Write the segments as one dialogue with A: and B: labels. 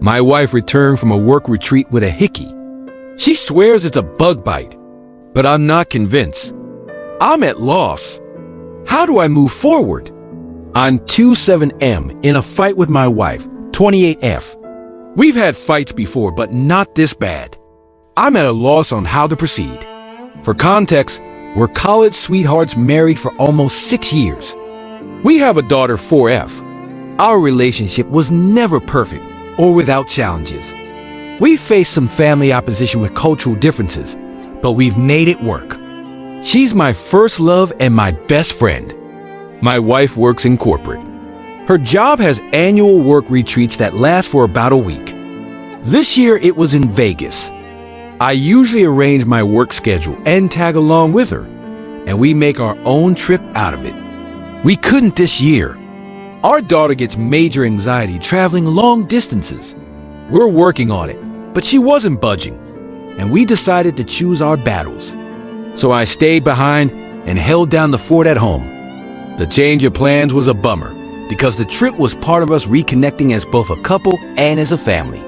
A: My wife returned from a work retreat with a hickey. She swears it's a bug bite, but I'm not convinced. I'm at loss. How do I move forward? On 27M, in a fight with my wife, 28F. We've had fights before, but not this bad. I'm at a loss on how to proceed. For context, we're college sweethearts married for almost 6 years. We have a daughter, 4F. Our relationship was never perfect or without challenges. We faced some family opposition with cultural differences, but we've made it work. She's my first love and my best friend. My wife works in corporate. Her job has annual work retreats that last for about a week. This year it was in Vegas. I usually arrange my work schedule and tag along with her, and we make our own trip out of it. We couldn't this year. Our daughter gets major anxiety traveling long distances. We're working on it, but she wasn't budging, and we decided to choose our battles. So I stayed behind and held down the fort at home. The change of plans was a bummer, because the trip was part of us reconnecting as both a couple and as a family.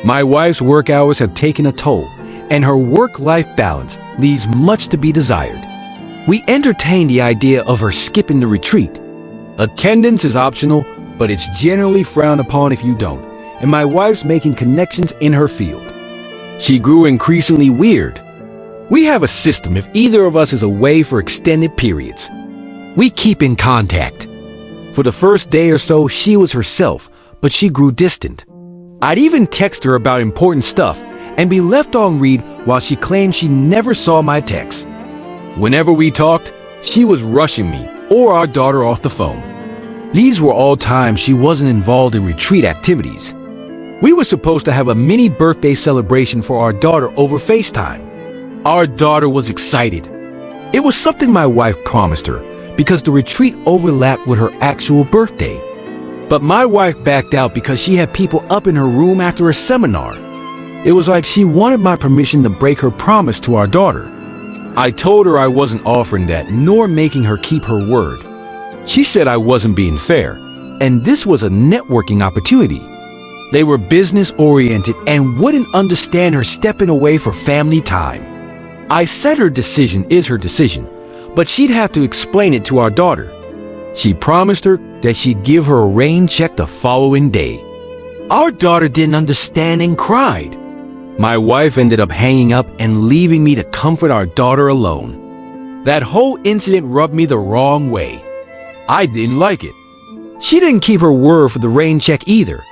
A: My wife's work hours have taken a toll, and her work-life balance leaves much to be desired. We entertained the idea of her skipping the retreat. Attendance is optional, but it's generally frowned upon if you don't, and my wife's making connections in her field. She grew increasingly weird. We have a system if either of us is away for extended periods. We keep in contact. For the first day or so, she was herself, but she grew distant. I'd even text her about important stuff and be left on read while she claimed she never saw my texts. Whenever we talked, she was rushing me or our daughter off the phone. These were all times she wasn't involved in retreat activities. We were supposed to have a mini birthday celebration for our daughter over FaceTime. Our daughter was excited. It was something my wife promised her because the retreat overlapped with her actual birthday. But my wife backed out because she had people up in her room after a seminar. It was like she wanted my permission to break her promise to our daughter. I told her I wasn't offering that, nor making her keep her word. She said I wasn't being fair, and this was a networking opportunity. They were business-oriented and wouldn't understand her stepping away for family time. I said her decision is her decision, but she'd have to explain it to our daughter. She promised her that she'd give her a rain check the following day. Our daughter didn't understand and cried. My wife ended up hanging up and leaving me to comfort our daughter alone. That whole incident rubbed me the wrong way. I didn't like it. She didn't keep her word for the rain check either.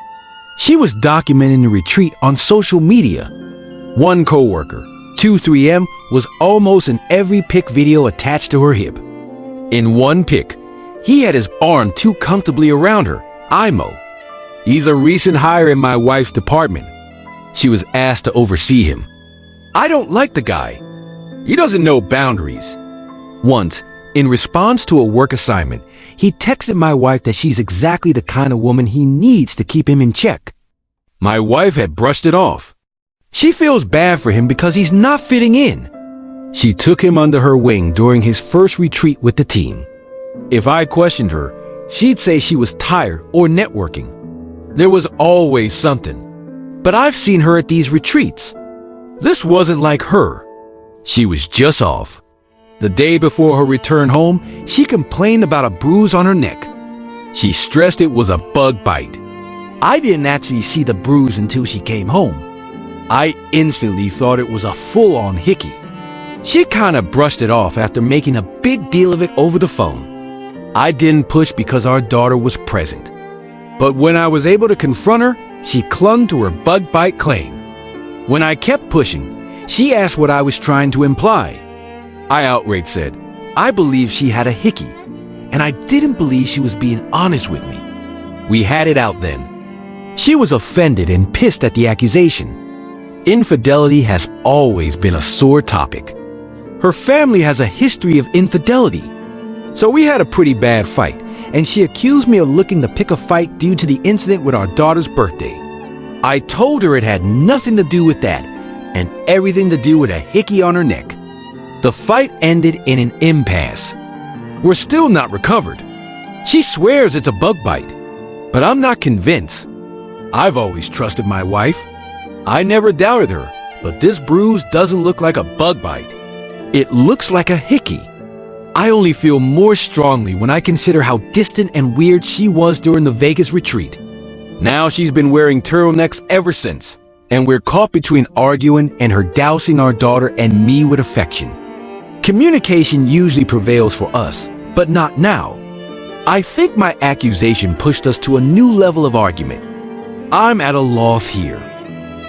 A: She was documenting the retreat on social media. One coworker, 23M, was almost in every pic video attached to her hip. In one pic, he had his arm too comfortably around her, IMO. He's a recent hire in my wife's department. She was asked to oversee him. I don't like the guy. He doesn't know boundaries. Once, in response to a work assignment, he texted my wife that she's exactly the kind of woman he needs to keep him in check. My wife had brushed it off. She feels bad for him because he's not fitting in. She took him under her wing during his first retreat with the team. If I questioned her, she'd say she was tired or networking. There was always something. But I've seen her at these retreats. This wasn't like her. She was just off. The day before her return home, she complained about a bruise on her neck. She stressed it was a bug bite. I didn't actually see the bruise until she came home. I instantly thought it was a full-on hickey. She kind of brushed it off after making a big deal of it over the phone. I didn't push because our daughter was present. But when I was able to confront her, she clung to her bug bite claim. When I kept pushing, she asked what I was trying to imply. I outright said, I believed she had a hickey, and I didn't believe she was being honest with me. We had it out then. She was offended and pissed at the accusation. Infidelity has always been a sore topic. Her family has a history of infidelity. So we had a pretty bad fight, and she accused me of looking to pick a fight due to the incident with our daughter's birthday. I told her it had nothing to do with that, and everything to do with a hickey on her neck. The fight ended in an impasse. We're still not recovered. She swears it's a bug bite, but I'm not convinced. I've always trusted my wife. I never doubted her, but this bruise doesn't look like a bug bite. It looks like a hickey. I only feel more strongly when I consider how distant and weird she was during the Vegas retreat. Now she's been wearing turtlenecks ever since, and we're caught between arguing and her dousing our daughter and me with affection. Communication usually prevails for us, but not now. I think my accusation pushed us to a new level of argument. I'm at a loss here.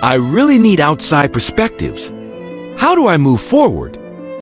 A: I really need outside perspectives. How do I move forward?